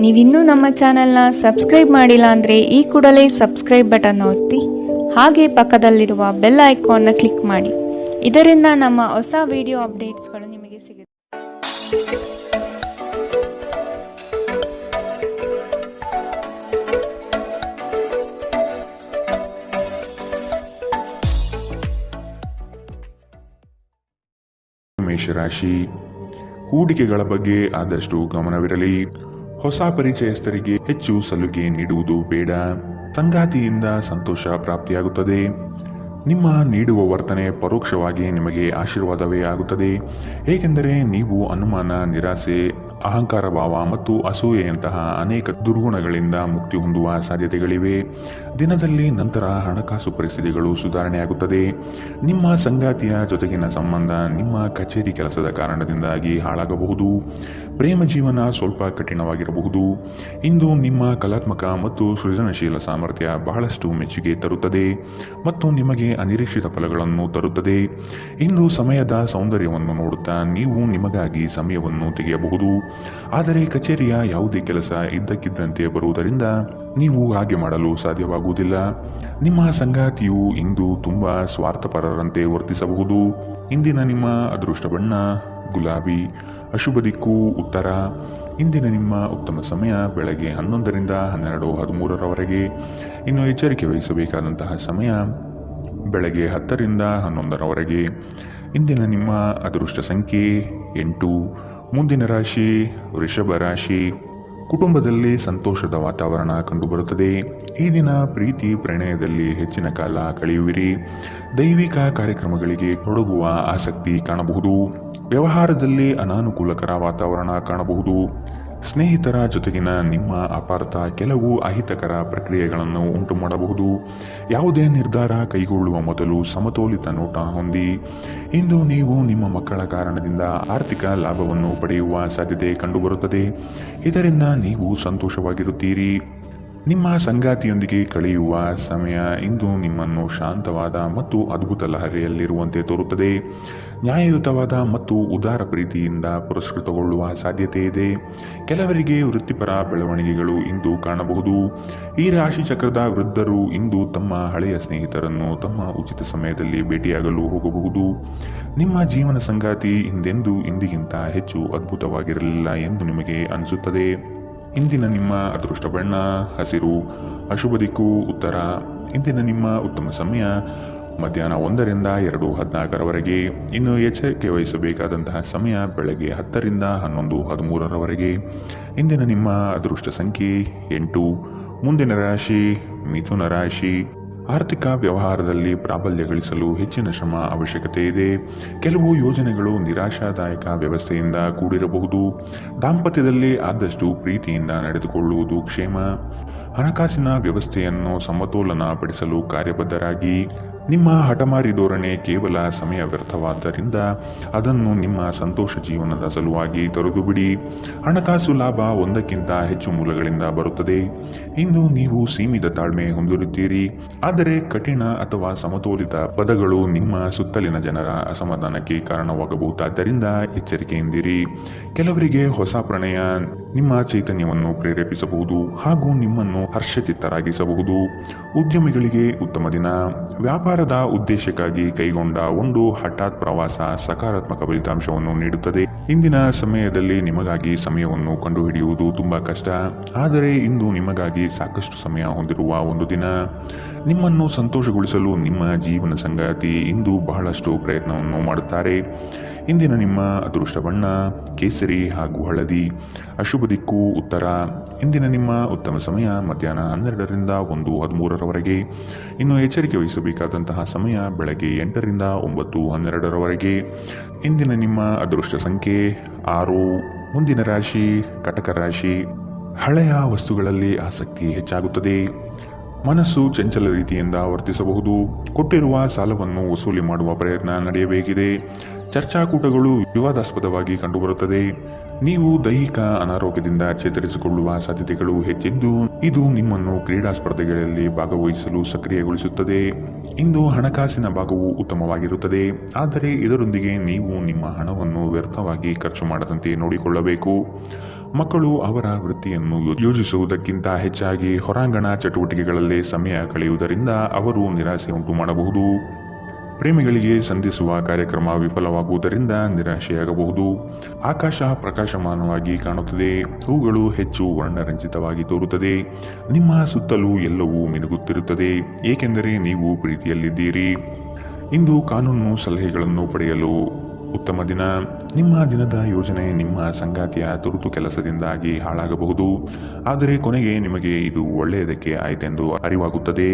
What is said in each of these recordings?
ನೀವಿನ್ನೂ ನಮ್ಮ ಚಾನೆಲ್ನ ಸಬ್ಸ್ಕ್ರೈಬ್ ಮಾಡಿಲ್ಲ ಅಂದರೆ ಈ ಕೂಡಲೇ ಸಬ್ಸ್ಕ್ರೈಬ್ ಬಟನ್ ಒತ್ತಿ ಹಾಗೆ ಪಕ್ಕದಲ್ಲಿರುವ ಬೆಲ್ ಐಕಾನ್ನ ಕ್ಲಿಕ್ ಮಾಡಿ. ಇದರಿಂದ ನಮ್ಮ ಹೊಸ ವಿಡಿಯೋ ಅಪ್ಡೇಟ್ಸ್ಗಳು ನಿಮಗೆ ಸಿಗುತ್ತೆ. ಮೇಷರಾಶಿ, ಹೂಡಿಕೆಗಳ ಬಗ್ಗೆ ಆದಷ್ಟು ಗಮನವಿರಲಿ. ಹೊಸ ಪರಿಚಯಸ್ಥರಿಗೆ ಹೆಚ್ಚು ಸಲುಗೆ ನೀಡುವುದು ಬೇಡ. ಸಂಗಾತಿಯಿಂದ ಸಂತೋಷ ಪ್ರಾಪ್ತಿಯಾಗುತ್ತದೆ. ನಿಮ್ಮ ನೀಡುವ ವರ್ತನೆ ಪರೋಕ್ಷವಾಗಿ ನಿಮಗೆ ಆಶೀರ್ವಾದವೇ ಆಗುತ್ತದೆ. ಏಕೆಂದರೆ ನೀವು ಅನುಮಾನ, ನಿರಾಸೆ, ಅಹಂಕಾರ ಭಾವ ಮತ್ತು ಅಸೂಯೆಯಂತಹ ಅನೇಕ ದುರ್ಗುಣಗಳಿಂದ ಮುಕ್ತಿ ಹೊಂದುವ ಸಾಧ್ಯತೆಗಳಿವೆ. ದಿನದಲ್ಲಿ ನಂತರ ಹಣಕಾಸು ಪರಿಸ್ಥಿತಿಗಳು ಸುಧಾರಣೆಯಾಗುತ್ತದೆ. ನಿಮ್ಮ ಸಂಗಾತಿಯ ಜೊತೆಗಿನ ಸಂಬಂಧ ನಿಮ್ಮ ಕಚೇರಿ ಕೆಲಸದ ಕಾರಣದಿಂದಾಗಿ ಹಾಳಾಗಬಹುದು. ಪ್ರೇಮ ಜೀವನ ಸ್ವಲ್ಪ ಕಠಿಣವಾಗಿರಬಹುದು. ಇಂದು ನಿಮ್ಮ ಕಲಾತ್ಮಕ ಮತ್ತು ಸೃಜನಶೀಲ ಸಾಮರ್ಥ್ಯ ಬಹಳಷ್ಟು ಮೆಚ್ಚುಗೆ ತರುತ್ತದೆ ಮತ್ತು ನಿಮಗೆ ಅನಿರೀಕ್ಷಿತ ಫಲಗಳನ್ನು ತರುತ್ತದೆ. ಇಂದು ಸಮಯದ ಸೌಂದರ್ಯವನ್ನು ನೋಡುತ್ತಾ ನೀವು ನಿಮಗಾಗಿ ಸಮಯವನ್ನು ತೆಗೆಯಬಹುದು. ಆದರೆ ಕಚೇರಿಯ ಯಾವುದೇ ಕೆಲಸ ಇದ್ದಕ್ಕಿದ್ದಂತೆ ಬರುವುದರಿಂದ ನೀವು ಹಾಗೆ ಮಾಡಲು ಸಾಧ್ಯವಾಗುವುದಿಲ್ಲ. ನಿಮ್ಮ ಸಂಗಾತಿಯು ಇಂದು ತುಂಬಾ ಸ್ವಾರ್ಥಪರರಂತೆ ವರ್ತಿಸಬಹುದು. ಇಂದಿನ ನಿಮ್ಮ ಅದೃಷ್ಟ ಬಣ್ಣ ಗುಲಾಬಿ, ಅಶುಭ ದಿಕ್ಕು ಉತ್ತರ. ಇಂದಿನ ನಿಮ್ಮ ಉತ್ತಮ ಸಮಯ ಬೆಳಗ್ಗೆ 11ರಿಂದ 12:13ರವರೆಗೆ. ಇನ್ನು ಎಚ್ಚರಿಕೆ ವಹಿಸಬೇಕಾದಂತಹ ಸಮಯ ಬೆಳಗ್ಗೆ 10ರಿಂದ 11ರವರೆಗೆ. ಇಂದಿನ ನಿಮ್ಮ ಅದೃಷ್ಟ ಸಂಖ್ಯೆ 8. ಮುಂದಿನ ರಾಶಿ ವೃಷಭ ರಾಶಿ. ಕುಟುಂಬದಲ್ಲಿ ಸಂತೋಷದ ವಾತಾವರಣ ಕಂಡುಬರುತ್ತದೆ. ಈ ದಿನ ಪ್ರೀತಿ ಪ್ರಣಯದಲ್ಲಿ ಹೆಚ್ಚಿನ ಕಾಲ ಕಳೆಯುವಿರಿ. ದೈವಿಕ ಕಾರ್ಯಕ್ರಮಗಳಿಗೆ ತೊಡಗುವ ಆಸಕ್ತಿ ಕಾಣಬಹುದು. ವ್ಯವಹಾರದಲ್ಲಿ ಅನಾನುಕೂಲಕರ ವಾತಾವರಣ ಕಾಣಬಹುದು. ಸ್ನೇಹಿತರ ಜೊತೆಗಿನ ನಿಮ್ಮ ಅಪಾರ್ಥ ಕೆಲವು ಅಹಿತಕರ ಪ್ರಕ್ರಿಯೆಗಳನ್ನು ಉಂಟು ಮಾಡಬಹುದು. ಯಾವುದೇ ನಿರ್ಧಾರ ಕೈಗೊಳ್ಳುವ ಮೊದಲು ಸಮತೋಲಿತ ನೋಟ ಹೊಂದಿ. ಇಂದು ನೀವು ನಿಮ್ಮ ಮಕ್ಕಳ ಕಾರಣದಿಂದ ಆರ್ಥಿಕ ಲಾಭವನ್ನು ಪಡೆಯುವ ಸಾಧ್ಯತೆ ಕಂಡುಬರುತ್ತದೆ. ಇದರಿಂದ ನೀವು ಸಂತೋಷವಾಗಿರುತ್ತೀರಿ. ನಿಮ್ಮ ಸಂಗಾತಿಯೊಂದಿಗೆ ಕಳೆಯುವ ಸಮಯ ಇಂದು ನಿಮ್ಮನ್ನು ಶಾಂತವಾದ ಮತ್ತು ಅದ್ಭುತ ಲಹರಿಯಲ್ಲಿರುವಂತೆ ತೋರುತ್ತದೆ. ನ್ಯಾಯಯುತವಾದ ಮತ್ತು ಉದಾರ ಪ್ರೀತಿಯಿಂದ ಪುರಸ್ಕೃತಗೊಳ್ಳುವ ಸಾಧ್ಯತೆ ಇದೆ. ಕೆಲವರಿಗೆ ವೃತ್ತಿಪರ ಬೆಳವಣಿಗೆಗಳು ಇಂದು ಕಾಣಬಹುದು. ಈ ರಾಶಿ ಚಕ್ರದ ವೃದ್ಧರು ಇಂದು ತಮ್ಮ ಹಳೆಯ ಸ್ನೇಹಿತರನ್ನು ತಮ್ಮ ಉಚಿತ ಸಮಯದಲ್ಲಿ ಭೇಟಿಯಾಗಲು ಹೋಗಬಹುದು. ನಿಮ್ಮ ಜೀವನ ಸಂಗಾತಿ ಇಂದಿಗಿಂತ ಹೆಚ್ಚು ಅದ್ಭುತವಾಗಿರಲಿಲ್ಲ ಎಂದು ನಿಮಗೆ ಅನಿಸುತ್ತದೆ. ಇಂದಿನ ನಿಮ್ಮ ಅದೃಷ್ಟ ಬಣ್ಣ ಹಸಿರು, ಅಶುಭ ದಿಕ್ಕು ಉತ್ತರ. ಇಂದಿನ ನಿಮ್ಮ ಉತ್ತಮ ಸಮಯ ಮಧ್ಯಾಹ್ನ 1ರಿಂದ 2:14ರವರೆಗೆ. ಇನ್ನು ಎಚ್ಚರಿಕೆ ವಹಿಸಬೇಕಾದಂತಹ ಸಮಯ ಬೆಳಗ್ಗೆ 10ರಿಂದ 11:13ರವರೆಗೆ. ಇಂದಿನ ನಿಮ್ಮ ಅದೃಷ್ಟ ಸಂಖ್ಯೆ 8. ಮುಂದಿನ ರಾಶಿ ಮಿಥುನ ರಾಶಿ. ಆರ್ಥಿಕ ವ್ಯವಹಾರದಲ್ಲಿ ಪ್ರಾಬಲ್ಯ ಗಳಿಸಲು ಹೆಚ್ಚಿನ ಶ್ರಮ ಅವಶ್ಯಕತೆ ಇದೆ. ಕೆಲವು ಯೋಜನೆಗಳು ನಿರಾಶಾದಾಯಕ ವ್ಯವಸ್ಥೆಯಿಂದ ಕೂಡಿರಬಹುದು. ದಾಂಪತ್ಯದಲ್ಲಿ ಆದಷ್ಟು ಪ್ರೀತಿಯಿಂದ ನಡೆದುಕೊಳ್ಳುವುದು ಕ್ಷೇಮ. ಹಣಕಾಸಿನ ವ್ಯವಸ್ಥೆಯನ್ನು ಸಮತೋಲನ ಪಡಿಸಲು ಕಾರ್ಯಬದ್ಧರಾಗಿ. ನಿಮ್ಮ ಹಠಮಾರಿ ಧೋರಣೆ ಕೇವಲ ಸಮಯ ವ್ಯರ್ಥವಾದ್ದರಿಂದ ಅದನ್ನು ನಿಮ್ಮ ಸಂತೋಷ ಜೀವನದ ಸಲುವಾಗಿ ತೊರೆದು ಬಿಡಿ. ಹಣಕಾಸು ಲಾಭ ಒಂದಕ್ಕಿಂತ ಹೆಚ್ಚು ಮೂಲಗಳಿಂದ ಬರುತ್ತದೆ. ಇಂದು ನೀವು ಸೀಮಿತ ತಾಳ್ಮೆ ಹೊಂದಿರುತ್ತೀರಿ. ಆದರೆ ಕಠಿಣ ಅಥವಾ ಸಮತೋಲಿತ ಪದಗಳು ನಿಮ್ಮ ಸುತ್ತಲಿನ ಜನರ ಅಸಮಾಧಾನಕ್ಕೆ ಕಾರಣವಾಗಬಹುದಾದ್ದರಿಂದ ಎಚ್ಚರಿಕೆಯಿಂದಿರಿ. ಕೆಲವರಿಗೆ ಹೊಸ ಪ್ರಣಯ ನಿಮ್ಮ ಚೈತನ್ಯವನ್ನು ಪ್ರೇರೇಪಿಸಬಹುದು ಹಾಗೂ ನಿಮ್ಮನ್ನು ಹರ್ಷಚಿತ್ತರಾಗಿಸಬಹುದು. ಉದ್ಯಮಿಗಳಿಗೆ ಉತ್ತಮ ದಿನ. ವ್ಯಾಪಾರದ ಉದ್ದೇಶಕ್ಕಾಗಿ ಕೈಗೊಂಡ ಒಂದು ಹಠಾತ್ ಪ್ರವಾಸ ಸಕಾರಾತ್ಮಕ ಫಲಿತಾಂಶವನ್ನು ನೀಡುತ್ತದೆ. ಇಂದಿನ ಸಮಯದಲ್ಲಿ ನಿಮಗಾಗಿ ಸಮಯವನ್ನು ಕಂಡುಹಿಡಿಯುವುದು ತುಂಬಾ ಕಷ್ಟ. ಆದರೆ ಇಂದು ನಿಮಗಾಗಿ ಸಾಕಷ್ಟು ಸಮಯ ಹೊಂದಿರುವ ಒಂದು ದಿನ. ನಿಮ್ಮನ್ನು ಸಂತೋಷಗೊಳಿಸಲು ನಿಮ್ಮ ಜೀವನ ಸಂಗಾತಿ ಇಂದು ಬಹಳಷ್ಟು ಪ್ರಯತ್ನವನ್ನು ಮಾಡುತ್ತಾರೆ. ಇಂದಿನ ನಿಮ್ಮ ಅದೃಷ್ಟ ಬಣ್ಣ ಕೇಸರಿ ಹಾಗೂ ಹಳದಿ, ಅಶುಭ ದಿಕ್ಕು ಉತ್ತರ. ಇಂದಿನ ನಿಮ್ಮ ಉತ್ತಮ ಸಮಯ ಮಧ್ಯಾಹ್ನ 12ರಿಂದ 1:13ರವರೆಗೆ. ಇನ್ನು ಎಚ್ಚರಿಕೆ ವಹಿಸಬೇಕಾದಂತಹ ಸಮಯ ಬೆಳಗ್ಗೆ 8ರಿಂದ 9:12ರವರೆಗೆ. ಇಂದಿನ ನಿಮ್ಮ ಅದೃಷ್ಟ ಸಂಖ್ಯೆ 6. ಮುಂದಿನ ರಾಶಿ ಕಟಕ ರಾಶಿ. ಹಳೆಯ ವಸ್ತುಗಳಲ್ಲಿ ಆಸಕ್ತಿ ಹೆಚ್ಚಾಗುತ್ತದೆ. ಮನಸ್ಸು ಚಂಚಲ ರೀತಿಯಿಂದ ವರ್ತಿಸಬಹುದು. ಕೊಟ್ಟಿರುವ ಸಾಲವನ್ನು ವಸೂಲಿ ಮಾಡುವ ಪ್ರಯತ್ನ ನಡೆಯಬೇಕಿದೆ. ಚರ್ಚಾಕೂಟಗಳು ವಿವಾದಾಸ್ಪದವಾಗಿ ಕಂಡುಬರುತ್ತದೆ. ನೀವು ದೈಹಿಕ ಅನಾರೋಗ್ಯದಿಂದ ಚೇತರಿಸಿಕೊಳ್ಳುವ ಸಾಧ್ಯತೆಗಳು ಹೆಚ್ಚಿದ್ದು ಇದು ನಿಮ್ಮನ್ನು ಕ್ರೀಡಾ ಸ್ಪರ್ಧೆಗಳಲ್ಲಿ ಭಾಗವಹಿಸಲು ಸಕ್ರಿಯಗೊಳಿಸುತ್ತದೆ. ಇಂದು ಹಣಕಾಸಿನ ಭಾಗವು ಉತ್ತಮವಾಗಿರುತ್ತದೆ, ಆದರೆ ಇದರೊಂದಿಗೆ ನೀವು ನಿಮ್ಮ ಹಣವನ್ನು ವ್ಯರ್ಥವಾಗಿ ಖರ್ಚು ಮಾಡದಂತೆ ನೋಡಿಕೊಳ್ಳಬೇಕು. ಮಕ್ಕಳು ಅವರ ವೃತ್ತಿಯನ್ನು ಯೋಜಿಸುವುದಕ್ಕಿಂತ ಹೆಚ್ಚಾಗಿ ಹೊರಾಂಗಣ ಚಟುವಟಿಕೆಗಳಲ್ಲಿ ಸಮಯ ಕಳೆಯುವುದರಿಂದ ಅವರು ನಿರಾಸೆ ಉಂಟು ಮಾಡಬಹುದು. ಪ್ರೇಮಿಗಳಿಗೆ ಸಂಧಿಸುವ ಕಾರ್ಯಕ್ರಮ ವಿಫಲವಾಗುವುದರಿಂದ ನಿರಾಶೆಯಾಗಬಹುದು. ಆಕಾಶ ಪ್ರಕಾಶಮಾನವಾಗಿ ಕಾಣುತ್ತದೆ. ಹೂಗಳು ಹೆಚ್ಚು ವರ್ಣರಂಜಿತವಾಗಿ ತೋರುತ್ತದೆ. ನಿಮ್ಮ ಸುತ್ತಲೂ ಎಲ್ಲವೂ ಮಿನುಗುತ್ತಿರುತ್ತದೆ, ಏಕೆಂದರೆ ನೀವು ಪ್ರೀತಿಯಲ್ಲಿದ್ದೀರಿ. ಇಂದು ಕಾನೂನು ಸಲಹೆಗಳನ್ನು ಪಡೆಯಲು ಉತ್ತಮ ದಿನ. ನಿಮ್ಮ ದಿನದ ಯೋಜನೆ ನಿಮ್ಮ ಸಂಗಾತಿಯ ತುರ್ತು ಕೆಲಸದಿಂದಾಗಿ ಹಾಳಾಗಬಹುದು, ಆದರೆ ಕೊನೆಗೆ ನಿಮಗೆ ಇದು ಒಳ್ಳೆಯದಕ್ಕೆ ಆಯಿತೆಂದು ಅರಿವಾಗುತ್ತದೆ.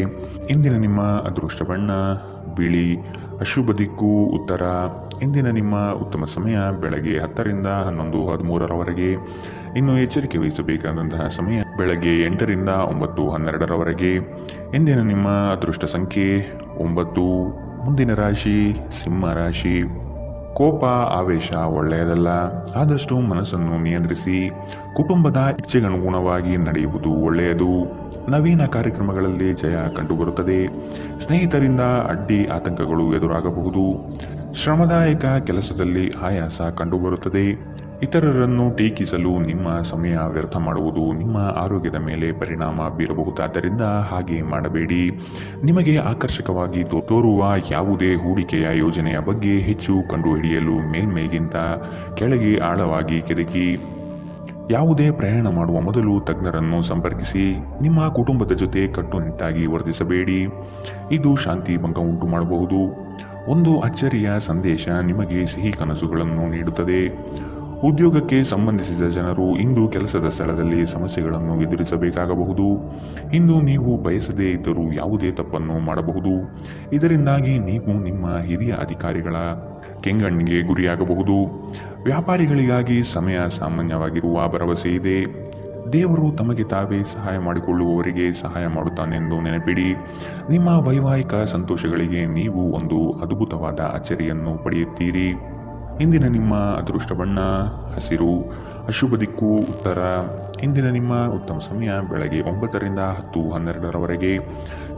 ಇಂದಿನ ನಿಮ್ಮ ಅದೃಷ್ಟ ಬಣ್ಣ ಬಿಳಿ. ಅಶುಭ ದಿಕ್ಕು ಉತ್ತರ. ಇಂದಿನ ನಿಮ್ಮ ಉತ್ತಮ ಸಮಯ ಬೆಳಗ್ಗೆ 10 ರಿಂದ 11:13ರವರೆಗೆ. ಇನ್ನು ಎಚ್ಚರಿಕೆ ವಹಿಸಬೇಕಾದಂತಹ ಸಮಯ ಬೆಳಗ್ಗೆ 8 ರಿಂದ 9:12ರವರೆಗೆ. ಇಂದಿನ ನಿಮ್ಮ ಅದೃಷ್ಟ ಸಂಖ್ಯೆ 9. ಮುಂದಿನ ರಾಶಿ ಸಿಂಹ ರಾಶಿ. ಕೋಪ ಆವೇಶ ಒಳ್ಳೆಯದಲ್ಲ. ಆದಷ್ಟು ಮನಸ್ಸನ್ನು ನಿಯಂತ್ರಿಸಿ ಕುಟುಂಬದ ಇಚ್ಛೆಗನುಗುಣವಾಗಿ ನಡೆಯುವುದು ಒಳ್ಳೆಯದು. ನವೀನ ಕಾರ್ಯಕ್ರಮಗಳಲ್ಲಿ ಜಯ ಕಂಡುಬರುತ್ತದೆ. ಸ್ನೇಹಿತರಿಂದ ಅಡ್ಡಿ ಆತಂಕಗಳು ಎದುರಾಗಬಹುದು. ಶ್ರಮದಾಯಕ ಕೆಲಸದಲ್ಲಿ ಆಯಾಸ ಕಂಡುಬರುತ್ತದೆ. ಇತರರನ್ನು ಟೀಕಿಸಲು ನಿಮ್ಮ ಸಮಯ ವ್ಯರ್ಥ ಮಾಡುವುದು ನಿಮ್ಮ ಆರೋಗ್ಯದ ಮೇಲೆ ಪರಿಣಾಮ ಬೀರಬಹುದಾದ್ದರಿಂದ ಹಾಗೆ ಮಾಡಬೇಡಿ. ನಿಮಗೆ ಆಕರ್ಷಕವಾಗಿ ತೋರುವ ಯಾವುದೇ ಹೂಡಿಕೆಯ ಯೋಜನೆಯ ಬಗ್ಗೆ ಹೆಚ್ಚು ಕಂಡುಹಿಡಿಯಲು ಮೇಲ್ಮೈಗಿಂತ ಕೆಳಗೆ ಆಳವಾಗಿ ಕೆದಕಿ. ಯಾವುದೇ ಪ್ರಯಾಣ ಮಾಡುವ ಮೊದಲು ತಜ್ಞರನ್ನು ಸಂಪರ್ಕಿಸಿ. ನಿಮ್ಮ ಕುಟುಂಬದ ಜೊತೆ ಕಟ್ಟುನಿಟ್ಟಾಗಿ ವರ್ತಿಸಬೇಡಿ, ಇದು ಶಾಂತಿ ಭಂಗ ಉಂಟು ಮಾಡಬಹುದು. ಒಂದು ಅಚ್ಚರಿಯ ಸಂದೇಶ ನಿಮಗೆ ಸಿಹಿ ಕನಸುಗಳನ್ನು ನೀಡುತ್ತದೆ. ಉದ್ಯೋಗಕ್ಕೆ ಸಂಬಂಧಿಸಿದ ಜನರು ಇಂದು ಕೆಲಸದ ಸ್ಥಳದಲ್ಲಿ ಸಮಸ್ಯೆಗಳನ್ನು ಎದುರಿಸಬೇಕಾಗಬಹುದು. ಇಂದು ನೀವು ಬಯಸದೇ ಇದ್ದರೂ ಯಾವುದೇ ತಪ್ಪನ್ನು ಮಾಡಬಹುದು. ಇದರಿಂದಾಗಿ ನೀವು ನಿಮ್ಮ ಹಿರಿಯ ಅಧಿಕಾರಿಗಳ ಕೆಂಗಣ್ಣಿಗೆ ಗುರಿಯಾಗಬಹುದು. ವ್ಯಾಪಾರಿಗಳಿಗಾಗಿ ಸಮಯ ಸಾಮಾನ್ಯವಾಗಿರುವ ಭರವಸೆ ಇದೆ. ದೇವರು ತಮಗೆ ತಾವೇ ಸಹಾಯ ಮಾಡಿಕೊಳ್ಳುವವರಿಗೆ ಸಹಾಯ ಮಾಡುತ್ತಾನೆಂದು ನೆನಪಿಡಿ. ನಿಮ್ಮ ವೈವಾಹಿಕ ಸಂತೋಷಗಳಿಗೆ ನೀವು ಒಂದು ಅದ್ಭುತವಾದ ಅಚ್ಚರಿಯನ್ನು ಪಡೆಯುತ್ತೀರಿ. ಇಂದಿನ ನಿಮ್ಮ ಅದೃಷ್ಟ ಬಣ್ಣ ಹಸಿರು. ಅಶುಭ ದಿಕ್ಕು ಉತ್ತರ. ಇಂದಿನ ನಿಮ್ಮ ಉತ್ತಮ ಸಮಯ ಬೆಳಗ್ಗೆ 9 ರಿಂದ 10:12ರವರೆಗೆ.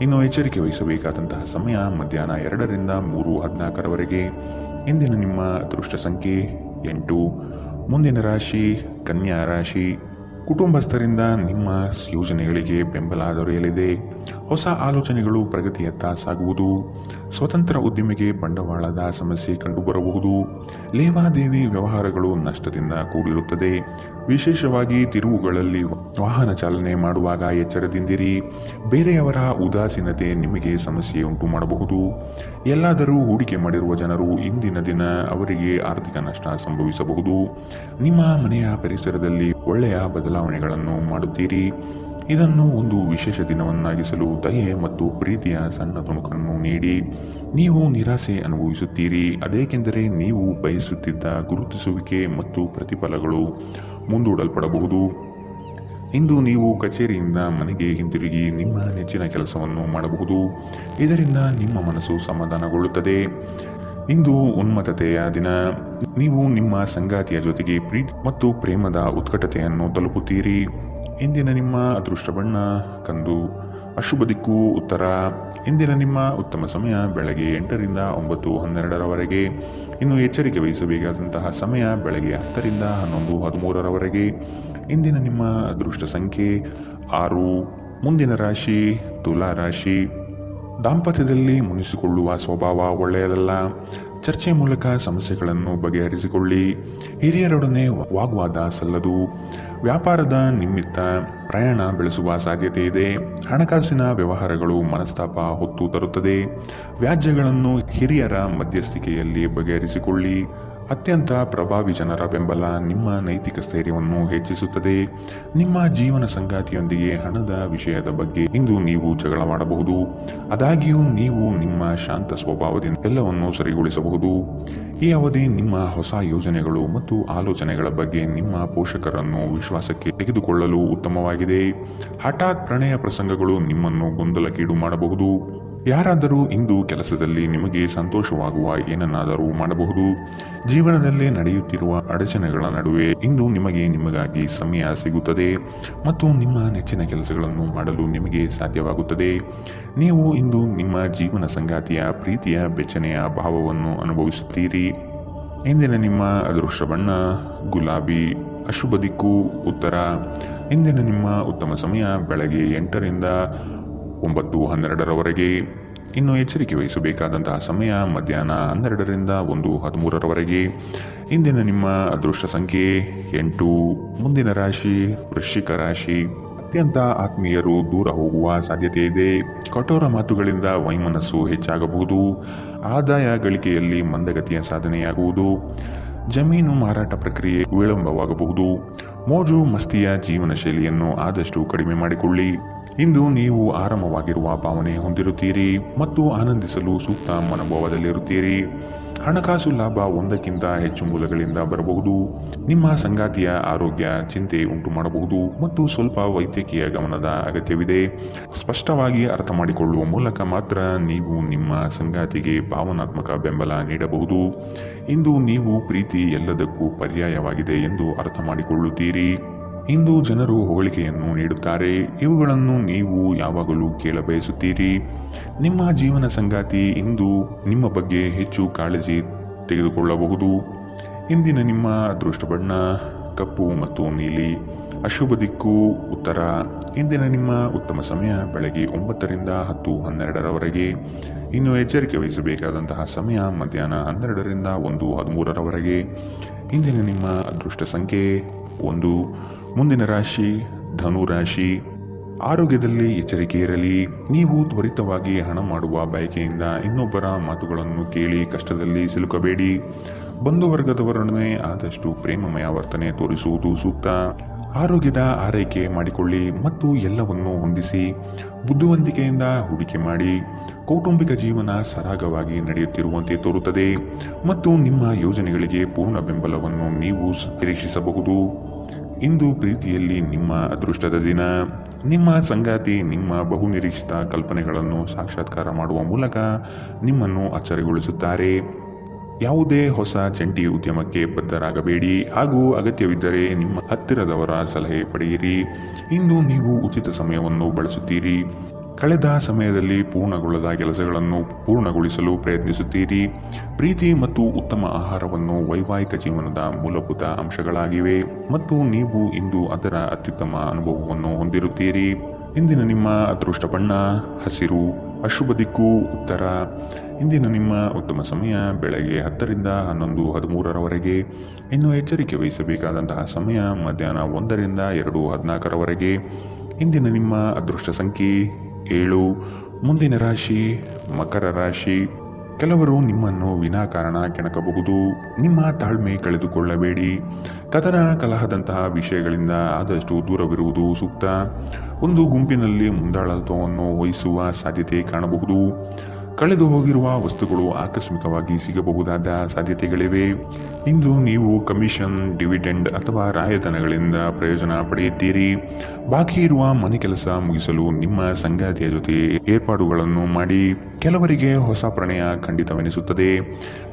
ಇನ್ನು ಎಚ್ಚರಿಕೆ ವಹಿಸಬೇಕಾದಂತಹ ಸಮಯ ಮಧ್ಯಾಹ್ನ 2 ರಿಂದ 3:14ರವರೆಗೆ. ಇಂದಿನ ನಿಮ್ಮ ಅದೃಷ್ಟ ಸಂಖ್ಯೆ 8. ಮುಂದಿನ ರಾಶಿ ಕನ್ಯಾ ರಾಶಿ. ಕುಟುಂಬಸ್ಥರಿಂದ ನಿಮ್ಮ ಯೋಜನೆಗಳಿಗೆ ಬೆಂಬಲ ದೊರೆಯಲಿದೆ. ಹೊಸ ಆಲೋಚನೆಗಳು ಪ್ರಗತಿಯತ್ತ ಸಾಗುವುದು. ಸ್ವತಂತ್ರ ಉದ್ಯಮಿಗೆ ಬಂಡವಾಳದ ಸಮಸ್ಯೆ ಕಂಡುಬರಬಹುದು. ಲೇವಾದೇವಿ ವ್ಯವಹಾರಗಳು ನಷ್ಟದಿಂದ ಕೂಡಿರುತ್ತದೆ. ವಿಶೇಷವಾಗಿ ತಿರುವುಗಳಲ್ಲಿ ವಾಹನ ಚಾಲನೆ ಮಾಡುವಾಗ ಎಚ್ಚರದಿಂದಿರಿ. ಬೇರೆಯವರ ಉದಾಸೀನತೆ ನಿಮಗೆ ಸಮಸ್ಯೆ ಉಂಟು ಮಾಡಬಹುದು. ಎಲ್ಲಾದರೂ ಹೂಡಿಕೆ ಮಾಡಿರುವ ಜನರು ಇಂದಿನ ದಿನ ಅವರಿಗೆ ಆರ್ಥಿಕ ನಷ್ಟ ಸಂಭವಿಸಬಹುದು. ನಿಮ್ಮ ಮನೆಯ ಪರಿಸರದಲ್ಲಿ ಒಳ್ಳೆಯ ಬದಲಾವಣೆಗಳನ್ನು ಮಾಡುತ್ತೀರಿ. ಇದನ್ನು ಒಂದು ವಿಶೇಷ ದಿನವನ್ನಾಗಿಸಲು ದಯೆ ಮತ್ತು ಪ್ರೀತಿಯ ಸಣ್ಣ ತುಣುಕನ್ನು ನೀಡಿ. ನೀವು ನಿರಾಸೆ ಅನುಭವಿಸುತ್ತೀರಿ, ಅದೇಕೆಂದರೆ ನೀವು ಬಯಸುತ್ತಿದ್ದ ಗುರುತಿಸುವಿಕೆ ಮತ್ತು ಪ್ರತಿಫಲಗಳು ಮುಂದೂಡಲ್ಪಡಬಹುದು. ಇಂದು ನೀವು ಕಚೇರಿಯಿಂದ ಮನೆಗೆ ಹಿಂತಿರುಗಿ ನಿಮ್ಮ ನೆಚ್ಚಿನ ಕೆಲಸವನ್ನು ಮಾಡಬಹುದು. ಇದರಿಂದ ನಿಮ್ಮ ಮನಸ್ಸು ಸಮಾಧಾನಗೊಳ್ಳುತ್ತದೆ. ಇಂದು ಉನ್ಮತ್ತತೆಯ ದಿನ. ನೀವು ನಿಮ್ಮ ಸಂಗಾತಿಯ ಜೊತೆಗೆ ಪ್ರೀತಿ ಮತ್ತು ಪ್ರೇಮದ ಉತ್ಕಟತೆಯನ್ನು ತಲುಪುತ್ತೀರಿ. ಇಂದಿನ ನಿಮ್ಮ ಅದೃಷ್ಟ ಬಣ್ಣ ಕಂದು. ಅಶುಭ ದಿಕ್ಕು ಉತ್ತರ. ಇಂದಿನ ನಿಮ್ಮ ಉತ್ತಮ ಸಮಯ ಬೆಳಗ್ಗೆ 8 ರಿಂದ 9:12ರವರೆಗೆ. ಇನ್ನು ಎಚ್ಚರಿಕೆ ವಹಿಸಬೇಕಾದಂತಹ ಸಮಯ ಬೆಳಗ್ಗೆ 10 ರಿಂದ 11:13ರವರೆಗೆ. ಇಂದಿನ ನಿಮ್ಮ ಅದೃಷ್ಟ ಸಂಖ್ಯೆ 6. ಮುಂದಿನ ರಾಶಿ ತುಲಾ ರಾಶಿ. ದಾಂಪತ್ಯದಲ್ಲಿ ಮುನಿಸಿಕೊಳ್ಳುವ ಸ್ವಭಾವ ಒಳ್ಳೆಯದಲ್ಲ. ಚರ್ಚೆ ಮೂಲಕ ಸಮಸ್ಯೆಗಳನ್ನು ಬಗೆಹರಿಸಿಕೊಳ್ಳಿ. ಹಿರಿಯರೊಡನೆ ವಾಗ್ವಾದ ಸಲ್ಲದು. ವ್ಯಾಪಾರದ ನಿಮಿತ್ತ ಪ್ರಯಾಣ ಬೆಳೆಸುವ ಸಾಧ್ಯತೆ ಇದೆ. ಹಣಕಾಸಿನ ವ್ಯವಹಾರಗಳು ಮನಸ್ತಾಪ ಹೊತ್ತು ತರುತ್ತದೆ. ವ್ಯಾಜ್ಯಗಳನ್ನು ಹಿರಿಯರ ಮಧ್ಯಸ್ಥಿಕೆಯಲ್ಲಿ ಬಗೆಹರಿಸಿಕೊಳ್ಳಿ. ಅತ್ಯಂತ ಪ್ರಭಾವಿ ಜನರ ಬೆಂಬಲ ನಿಮ್ಮ ನೈತಿಕ ಸ್ಥೈರ್ಯವನ್ನು ಹೆಚ್ಚಿಸುತ್ತದೆ. ನಿಮ್ಮ ಜೀವನ ಸಂಗಾತಿಯೊಂದಿಗೆ ಹಣದ ವಿಷಯದ ಬಗ್ಗೆ ಇಂದು ನೀವು ಜಗಳವಾಡಬಹುದು. ಆದಾಗ್ಯೂ ನೀವು ನಿಮ್ಮ ಶಾಂತ ಸ್ವಭಾವದಿಂದ ಎಲ್ಲವನ್ನೂ ಸರಿಗೊಳಿಸಬಹುದು. ಈ ಅವಧಿ ನಿಮ್ಮ ಹೊಸ ಯೋಜನೆಗಳು ಮತ್ತು ಆಲೋಚನೆಗಳ ಬಗ್ಗೆ ನಿಮ್ಮ ಪೋಷಕರನ್ನು ವಿಶ್ವಾಸಕ್ಕೆ ತೆಗೆದುಕೊಳ್ಳಲು ಉತ್ತಮವಾಗಿದೆ. ಹಠಾತ್ ಪ್ರಣಯ ಪ್ರಸಂಗಗಳು ನಿಮ್ಮನ್ನು ಗೊಂದಲಕ್ಕೀಡು ಮಾಡಬಹುದು. ಯಾರಾದರೂ ಇಂದು ಕೆಲಸದಲ್ಲಿ ನಿಮಗೆ ಸಂತೋಷವಾಗುವ ಏನನ್ನಾದರೂ ಮಾಡಬಹುದು. ಜೀವನದಲ್ಲೇ ನಡೆಯುತ್ತಿರುವ ಅಡಚಣೆಗಳ ನಡುವೆ ಇಂದು ನಿಮಗಾಗಿ ಸಮಯ ಸಿಗುತ್ತದೆ ಮತ್ತು ನಿಮ್ಮ ನೆಚ್ಚಿನ ಕೆಲಸಗಳನ್ನು ಮಾಡಲು ನಿಮಗೆ ಸಾಧ್ಯವಾಗುತ್ತದೆ. ನೀವು ಇಂದು ನಿಮ್ಮ ಜೀವನ ಸಂಗಾತಿಯ ಪ್ರೀತಿಯ ಬೆಚ್ಚನೆಯ ಭಾವವನ್ನು ಅನುಭವಿಸುತ್ತೀರಿ. ಇಂದಿನ ನಿಮ್ಮ ಅದೃಷ್ಟ ಬಣ್ಣ ಗುಲಾಬಿ. ಅಶುಭ ದಿಕ್ಕು ಉತ್ತರ. ಇಂದಿನ ನಿಮ್ಮ ಉತ್ತಮ ಸಮಯ ಬೆಳಗ್ಗೆ 8ರಿಂದ 9:12ರವರೆಗೆ. ಇನ್ನು ಎಚ್ಚರಿಕೆ ವಹಿಸಬೇಕಾದಂತಹ ಸಮಯ ಮಧ್ಯಾಹ್ನ 12ರಿಂದ 1:13ರವರೆಗೆ. ಇಂದಿನ ನಿಮ್ಮ ಅದೃಷ್ಟ ಸಂಖ್ಯೆ 8. ಮುಂದಿನ ರಾಶಿ ವೃಶ್ಚಿಕ ರಾಶಿ. ಅತ್ಯಂತ ಆತ್ಮೀಯರು ದೂರ ಹೋಗುವ ಸಾಧ್ಯತೆ ಇದೆ. ಕಠೋರ ಮಾತುಗಳಿಂದ ವೈಮನಸ್ಸು ಹೆಚ್ಚಾಗಬಹುದು. ಆದಾಯ ಗಳಿಕೆಯಲ್ಲಿ ಮಂದಗತಿಯ ಸಾಧನೆಯಾಗುವುದು. ಜಮೀನು ಮಾರಾಟ ಪ್ರಕ್ರಿಯೆ ವಿಳಂಬವಾಗಬಹುದು. ಮೋಜು ಮಸ್ತಿಯ ಜೀವನ ಶೈಲಿಯನ್ನು ಆದಷ್ಟು ಕಡಿಮೆ ಮಾಡಿಕೊಳ್ಳಿ. ಇಂದು ನೀವು ಆರಾಮವಾಗಿರುವ ಭಾವನೆ ಹೊಂದಿರುತ್ತೀರಿ ಮತ್ತು ಆನಂದಿಸಲು ಸೂಕ್ತ ಮನೋಭಾವದಲ್ಲಿರುತ್ತೀರಿ. ಹಣಕಾಸು ಲಾಭ ಒಂದಕ್ಕಿಂತ ಹೆಚ್ಚು ಮೂಲಗಳಿಂದ ಬರಬಹುದು. ನಿಮ್ಮ ಸಂಗಾತಿಯ ಆರೋಗ್ಯ ಚಿಂತೆ ಉಂಟು ಮಾಡಬಹುದು ಮತ್ತು ಸ್ವಲ್ಪ ವೈದ್ಯಕೀಯ ಗಮನದ ಅಗತ್ಯವಿದೆ. ಸ್ಪಷ್ಟವಾಗಿ ಅರ್ಥ ಮಾಡಿಕೊಳ್ಳುವ ಮೂಲಕ ಮಾತ್ರ ನೀವು ನಿಮ್ಮ ಸಂಗಾತಿಗೆ ಭಾವನಾತ್ಮಕ ಬೆಂಬಲ ನೀಡಬಹುದು. ಇಂದು ನೀವು ಪ್ರೀತಿ ಎಲ್ಲದಕ್ಕೂ ಪರ್ಯಾಯವಾಗಿದೆ ಎಂದು ಅರ್ಥ ಮಾಡಿಕೊಳ್ಳುತ್ತೀರಿ. ಇಂದು ಜನರು ಹೊಗಳಿಕೆಯನ್ನು ನೀಡುತ್ತಾರೆ. ಇವುಗಳನ್ನು ನೀವು ಯಾವಾಗಲೂ ಕೇಳಬಯಸುತ್ತೀರಿ. ನಿಮ್ಮ ಜೀವನ ಸಂಗಾತಿ ಇಂದು ನಿಮ್ಮ ಬಗ್ಗೆ ಹೆಚ್ಚು ಕಾಳಜಿ ತೆಗೆದುಕೊಳ್ಳಬಹುದು. ಇಂದಿನ ನಿಮ್ಮ ಅದೃಷ್ಟ ಬಣ್ಣ ಕಪ್ಪು ಮತ್ತು ನೀಲಿ. ಅಶುಭ ದಿಕ್ಕು ಉತ್ತರ. ಇಂದಿನ ನಿಮ್ಮ ಉತ್ತಮ ಸಮಯ ಬೆಳಗ್ಗೆ 9ರಿಂದ 10:12ರವರೆಗೆ. ಇನ್ನು ಎಚ್ಚರಿಕೆ ವಹಿಸಬೇಕಾದಂತಹ ಸಮಯ ಮಧ್ಯಾಹ್ನ 12ರಿಂದ 1:13ರವರೆಗೆ. ಇಂದಿನ ನಿಮ್ಮ ಅದೃಷ್ಟ ಸಂಖ್ಯೆ 1. ಮುಂದಿನ ರಾಶಿ ಧನು ರಾಶಿ. ಆರೋಗ್ಯದಲ್ಲಿ ಎಚ್ಚರಿಕೆ ಇರಲಿ. ನೀವು ತ್ವರಿತವಾಗಿ ಹಣ ಮಾಡುವ ಬಯಕೆಯಿಂದ ಇನ್ನೊಬ್ಬರ ಮಾತುಗಳನ್ನು ಕೇಳಿ ಕಷ್ಟದಲ್ಲಿ ಸಿಲುಕಬೇಡಿ. ಬಂಧುವರ್ಗದವರೊಡನೆ ಆದಷ್ಟು ಪ್ರೇಮಮಯ ವರ್ತನೆ ತೋರಿಸುವುದು ಸೂಕ್ತ. ಆರೋಗ್ಯದ ಆರೈಕೆ ಮಾಡಿಕೊಳ್ಳಿ ಮತ್ತು ಎಲ್ಲವನ್ನೂ ಹೊಂದಿಸಿ. ಬುದ್ಧಿವಂತಿಕೆಯಿಂದ ಹೂಡಿಕೆ ಮಾಡಿ. ಕೌಟುಂಬಿಕ ಜೀವನ ಸರಾಗವಾಗಿ ನಡೆಯುತ್ತಿರುವಂತೆ ತೋರುತ್ತದೆ ಮತ್ತು ನಿಮ್ಮ ಯೋಜನೆಗಳಿಗೆ ಪೂರ್ಣ ಬೆಂಬಲವನ್ನು ನೀವು ನಿರೀಕ್ಷಿಸಬಹುದು. ಇಂದು ಪ್ರೀತಿಯಲ್ಲಿ ನಿಮ್ಮ ಅದೃಷ್ಟದ ದಿನ. ನಿಮ್ಮ ಸಂಗಾತಿ ನಿಮ್ಮ ಬಹುನಿರೀಕ್ಷಿತ ಕಲ್ಪನೆಗಳನ್ನು ಸಾಕ್ಷಾತ್ಕಾರ ಮಾಡುವ ಮೂಲಕ ನಿಮ್ಮನ್ನು ಅಚ್ಚರಿಗೊಳಿಸುತ್ತಾರೆ. ಯಾವುದೇ ಹೊಸ ಜಂಟಿ ಉದ್ಯಮಕ್ಕೆ ಬದ್ಧರಾಗಬೇಡಿ ಹಾಗೂ ಅಗತ್ಯವಿದ್ದರೆ ನಿಮ್ಮ ಹತ್ತಿರದವರ ಸಲಹೆ ಪಡೆಯಿರಿ. ಇಂದು ನೀವು ಉಚಿತ ಸಮಯವನ್ನು ಬಳಸುತ್ತೀರಿ. ಕಳೆದ ಸಮಯದಲ್ಲಿ ಪೂರ್ಣಗೊಳ್ಳದ ಕೆಲಸಗಳನ್ನು ಪೂರ್ಣಗೊಳಿಸಲು ಪ್ರಯತ್ನಿಸುತ್ತೀರಿ. ಪ್ರೀತಿ ಮತ್ತು ಉತ್ತಮ ಆಹಾರವನ್ನು ವೈವಾಹಿಕ ಜೀವನದ ಮೂಲಭೂತ ಅಂಶಗಳಾಗಿವೆ ಮತ್ತು ನೀವು ಇಂದು ಅದರ ಅತ್ಯುತ್ತಮ ಅನುಭವವನ್ನು ಹೊಂದಿರುತ್ತೀರಿ. ಇಂದಿನ ನಿಮ್ಮ ಅದೃಷ್ಟ ಬಣ್ಣ ಹಸಿರು. ಅಶುಭ ದಿಕ್ಕು ಉತ್ತರ. ಇಂದಿನ ನಿಮ್ಮ ಉತ್ತಮ ಸಮಯ ಬೆಳಗ್ಗೆ 10ರಿಂದ 11:13ರವರೆಗೆ. ಇನ್ನು ಎಚ್ಚರಿಕೆ ವಹಿಸಬೇಕಾದಂತಹ ಸಮಯ ಮಧ್ಯಾಹ್ನ 1ರಿಂದ 2:14ರವರೆಗೆ. ಇಂದಿನ ನಿಮ್ಮ ಅದೃಷ್ಟ ಸಂಖ್ಯೆ 7. ಮುಂದಿನ ರಾಶಿ ಮಕರ ರಾಶಿ. ಕೆಲವರು ನಿಮ್ಮನ್ನು ವಿನಾಕಾರಣ ಕೆಣಕಬಹುದು. ನಿಮ್ಮ ತಾಳ್ಮೆ ಕಳೆದುಕೊಳ್ಳಬೇಡಿ. ಕದನ ಕಲಹದಂತಹ ವಿಷಯಗಳಿಂದ ಆದಷ್ಟು ದೂರವಿರುವುದು ಸೂಕ್ತ. ಒಂದು ಗುಂಪಿನಲ್ಲಿ ಮುಂದಾಳತ್ವವನ್ನು ವಹಿಸುವ ಸಾಧ್ಯತೆ ಕಾಣಬಹುದು. ಕಳೆದು ಹೋಗಿರುವ ವಸ್ತುಗಳು ಆಕಸ್ಮಿಕವಾಗಿ ಸಿಗಬಹುದಾದ ಸಾಧ್ಯತೆಗಳಿವೆ. ಇಂದು ನೀವು ಕಮಿಷನ್, ಡಿವಿಡೆಂಡ್ ಅಥವಾ ರಾಯಧನಗಳಿಂದ ಪ್ರಯೋಜನ ಪಡೆಯುತ್ತೀರಿ. ಬಾಕಿ ಇರುವ ಮನೆ ಕೆಲಸ ಮುಗಿಸಲು ನಿಮ್ಮ ಸಂಗಾತಿಯ ಜೊತೆ ಏರ್ಪಾಡುಗಳನ್ನು ಮಾಡಿ. ಕೆಲವರಿಗೆ ಹೊಸ ಪ್ರಣಯ ಖಂಡಿತವೆನಿಸುತ್ತದೆ.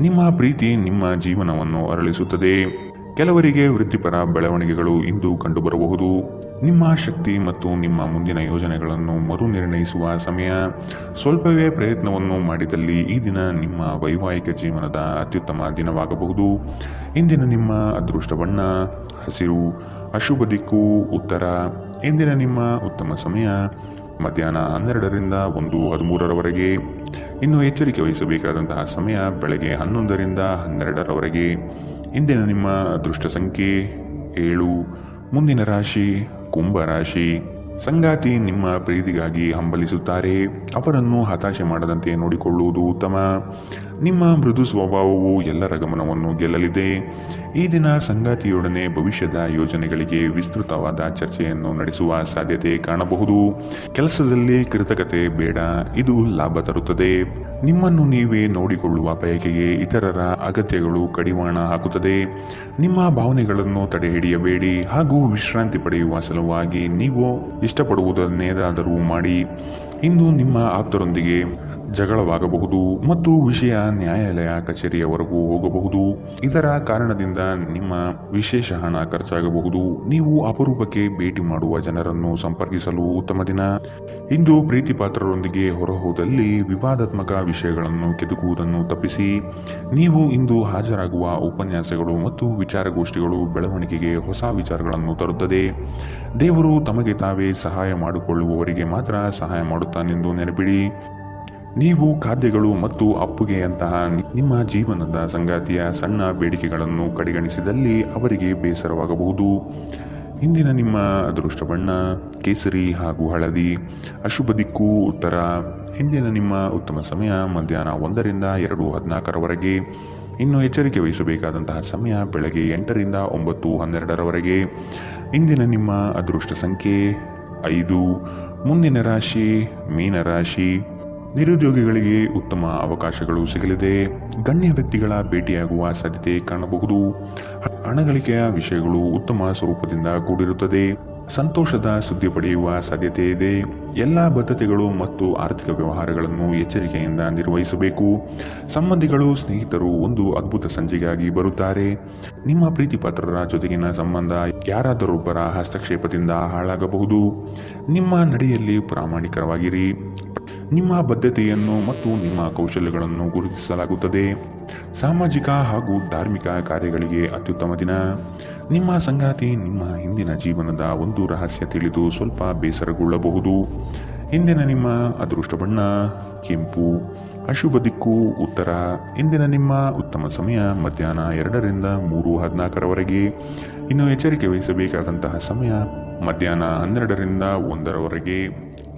ನಿಮ್ಮ ಪ್ರೀತಿ ನಿಮ್ಮ ಜೀವನವನ್ನು ಅರಳಿಸುತ್ತದೆ. ಕೆಲವರಿಗೆ ವೃತ್ತಿಪರ ಬೆಳವಣಿಗೆಗಳು ಇಂದು ಕಂಡುಬರಬಹುದು. ನಿಮ್ಮ ಶಕ್ತಿ ಮತ್ತು ನಿಮ್ಮ ಮುಂದಿನ ಯೋಜನೆಗಳನ್ನು ಮರು ನಿರ್ಣಯಿಸುವ ಸಮಯ. ಸ್ವಲ್ಪವೇ ಪ್ರಯತ್ನವನ್ನು ಮಾಡಿದಲ್ಲಿ ಈ ದಿನ ನಿಮ್ಮ ವೈವಾಹಿಕ ಜೀವನದ ಅತ್ಯುತ್ತಮ ದಿನವಾಗಬಹುದು. ಇಂದಿನ ನಿಮ್ಮ ಅದೃಷ್ಟ ಬಣ್ಣ ಹಸಿರು. ಅಶುಭ ದಿಕ್ಕು ಉತ್ತರ. ಇಂದಿನ ನಿಮ್ಮ ಉತ್ತಮ ಸಮಯ ಮಧ್ಯಾಹ್ನ 12ರಿಂದ 1:13ರವರೆಗೆ. ಇನ್ನು ಎಚ್ಚರಿಕೆ ವಹಿಸಬೇಕಾದಂತಹ ಸಮಯ ಬೆಳಗ್ಗೆ 11ರಿಂದ 12ರವರೆಗೆ. ಇಂದಿನ ನಿಮ್ಮ ಅದೃಷ್ಟ ಸಂಖ್ಯೆ 7. ಮುಂದಿನ ರಾಶಿ ಕುಂಭ ರಾಶಿ. ಸಂಗಾತಿ ನಿಮ್ಮ ಪ್ರೀತಿಗಾಗಿ ಹಂಬಲಿಸುತ್ತಾರೆ. ಅವರನ್ನು ಹತಾಶೆ ಮಾಡದಂತೆ ನೋಡಿಕೊಳ್ಳುವುದು ಉತ್ತಮ. ನಿಮ್ಮ ಮೃದು ಸ್ವಭಾವವು ಎಲ್ಲರ ಗಮನವನ್ನು ಗೆಲ್ಲಲಿದೆ. ಈ ದಿನ ಸಂಗಾತಿಯೊಡನೆ ಭವಿಷ್ಯದ ಯೋಜನೆಗಳಿಗೆ ವಿಸ್ತೃತವಾದ ಚರ್ಚೆಯನ್ನು ನಡೆಸುವ ಸಾಧ್ಯತೆ ಕಾಣಬಹುದು. ಕೆಲಸದಲ್ಲಿ ಕೃತಕತೆ ಬೇಡ, ಇದು ಲಾಭ ತರುತ್ತದೆ. ನಿಮ್ಮನ್ನು ನೀವೇ ನೋಡಿಕೊಳ್ಳುವ ಬಯಕೆಗೆ ಇತರರ ಅಗತ್ಯಗಳು ಕಡಿವಾಣ ಹಾಕುತ್ತದೆ. ನಿಮ್ಮ ಭಾವನೆಗಳನ್ನು ತಡೆಹಿಡಿಯಬೇಡಿ ಹಾಗೂ ವಿಶ್ರಾಂತಿ ಪಡೆಯುವ ಸಲುವಾಗಿ ನೀವು ಇಷ್ಟಪಡುವುದನ್ನೇನಾದರೂ ಮಾಡಿ. ಇಂದು ನಿಮ್ಮ ಆಪ್ತರೊಂದಿಗೆ ಜಗಳವಾಗಬಹುದು ಮತ್ತು ವಿಷಯ ನ್ಯಾಯಾಲಯ ಕಚೇರಿಯವರೆಗೂ ಹೋಗಬಹುದು. ಇದರ ಕಾರಣದಿಂದ ನಿಮ್ಮ ವಿಶೇಷ ಹಣ ಖರ್ಚಾಗಬಹುದು. ನೀವು ಅಪರೂಪಕ್ಕೆ ಭೇಟಿ ಮಾಡುವ ಜನರನ್ನು ಸಂಪರ್ಕಿಸಲು ಉತ್ತಮ ದಿನ. ಇಂದು ಪ್ರೀತಿ ಪಾತ್ರರೊಂದಿಗೆ ಹೊರಹೋದಲ್ಲಿ ವಿವಾದಾತ್ಮಕ ವಿಷಯಗಳನ್ನು ಕೆದಕುವುದನ್ನು ತಪ್ಪಿಸಿ. ನೀವು ಇಂದು ಹಾಜರಾಗುವ ಉಪನ್ಯಾಸಗಳು ಮತ್ತು ವಿಚಾರಗೋಷ್ಠಿಗಳು ಬೆಳವಣಿಗೆಗೆ ಹೊಸ ವಿಚಾರಗಳನ್ನು ತರುತ್ತದೆ. ದೇವರು ತಮಗೆ ತಾವೇ ಸಹಾಯ ಮಾಡಿಕೊಳ್ಳುವವರಿಗೆ ಮಾತ್ರ ಸಹಾಯ ಮಾಡುತ್ತಾನೆಂದು ನೆನಪಿಡಿ. ನೀವು ಖಾದ್ಯಗಳು ಮತ್ತು ಅಪ್ಪುಗೆಯಂತಹ ನಿಮ್ಮ ಜೀವನದ ಸಂಗಾತಿಯ ಸಣ್ಣ ಬೇಡಿಕೆಗಳನ್ನು ಕಡೆಗಣಿಸಿದಲ್ಲಿ ಅವರಿಗೆ ಬೇಸರವಾಗಬಹುದು. ಇಂದಿನ ನಿಮ್ಮ ಅದೃಷ್ಟ ಬಣ್ಣ ಕೇಸರಿ ಹಾಗೂ ಹಳದಿ. ಅಶುಭ ದಿಕ್ಕು ಉತ್ತರ. ಇಂದಿನ ನಿಮ್ಮ ಉತ್ತಮ ಸಮಯ ಮಧ್ಯಾಹ್ನ 1 ರಿಂದ 2:14 ಇನ್ನು ಎಚ್ಚರಿಕೆ ವಹಿಸಬೇಕಾದಂತಹ ಸಮಯ ಬೆಳಗ್ಗೆ 8 ರಿಂದ 9:12 ಇಂದಿನ ನಿಮ್ಮ ಅದೃಷ್ಟ ಸಂಖ್ಯೆ 5. ಮುಂದಿನ ರಾಶಿ ಮೀನರಾಶಿ. ನಿರುದ್ಯೋಗಿಗಳಿಗೆ ಉತ್ತಮ ಅವಕಾಶಗಳು ಸಿಗಲಿದೆ. ಗಣ್ಯ ವ್ಯಕ್ತಿಗಳ ಭೇಟಿಯಾಗುವ ಸಾಧ್ಯತೆ ಕಾಣಬಹುದು. ಹಣಗಳಿಕೆಯ ವಿಷಯಗಳು ಉತ್ತಮ ಸ್ವರೂಪದಿಂದ ಕೂಡಿರುತ್ತದೆ. ಸಂತೋಷದ ಸುದ್ದಿ ಪಡೆಯುವ ಸಾಧ್ಯತೆ ಇದೆ. ಎಲ್ಲ ಬದ್ಧತೆಗಳು ಮತ್ತು ಆರ್ಥಿಕ ವ್ಯವಹಾರಗಳನ್ನು ಎಚ್ಚರಿಕೆಯಿಂದ ನಿರ್ವಹಿಸಬೇಕು. ಸಂಬಂಧಿಗಳು ಸ್ನೇಹಿತರು ಒಂದು ಅದ್ಭುತ ಸಂಜೆಗಾಗಿ ಬರುತ್ತಾರೆ. ನಿಮ್ಮ ಪ್ರೀತಿ ಪಾತ್ರರ ಜೊತೆಗಿನ ಸಂಬಂಧ ಯಾರಾದರೊಬ್ಬರ ಹಸ್ತಕ್ಷೇಪದಿಂದ ಹಾಳಾಗಬಹುದು. ನಿಮ್ಮ ನಡೆಯಲ್ಲಿ ಪ್ರಾಮಾಣಿಕರಾಗಿರಿ. ನಿಮ್ಮ ಬದ್ಧತೆಯನ್ನು ಮತ್ತು ನಿಮ್ಮ ಕೌಶಲ್ಯಗಳನ್ನು ಗುರುತಿಸಲಾಗುತ್ತದೆ. ಸಾಮಾಜಿಕ ಹಾಗೂ ಧಾರ್ಮಿಕ ಕಾರ್ಯಗಳಿಗೆ ಅತ್ಯುತ್ತಮ ದಿನ. ನಿಮ್ಮ ಸಂಗಾತಿ ನಿಮ್ಮ ಹಿಂದಿನ ಜೀವನದ ಒಂದು ರಹಸ್ಯ ತಿಳಿದು ಸ್ವಲ್ಪ ಬೇಸರಗೊಳ್ಳಬಹುದು. ಇಂದಿನ ನಿಮ್ಮ ಅದೃಷ್ಟ ಬಣ್ಣ ಕೆಂಪು. ಅಶುಭ ದಿಕ್ಕು ಉತ್ತರ. ಇಂದಿನ ನಿಮ್ಮ ಉತ್ತಮ ಸಮಯ ಮಧ್ಯಾಹ್ನ 2 ರಿಂದ 3:14 ಇನ್ನು ಎಚ್ಚರಿಕೆ ವಹಿಸಬೇಕಾದಂತಹ ಸಮಯ ಮಧ್ಯಾಹ್ನ 12 ರಿಂದ 1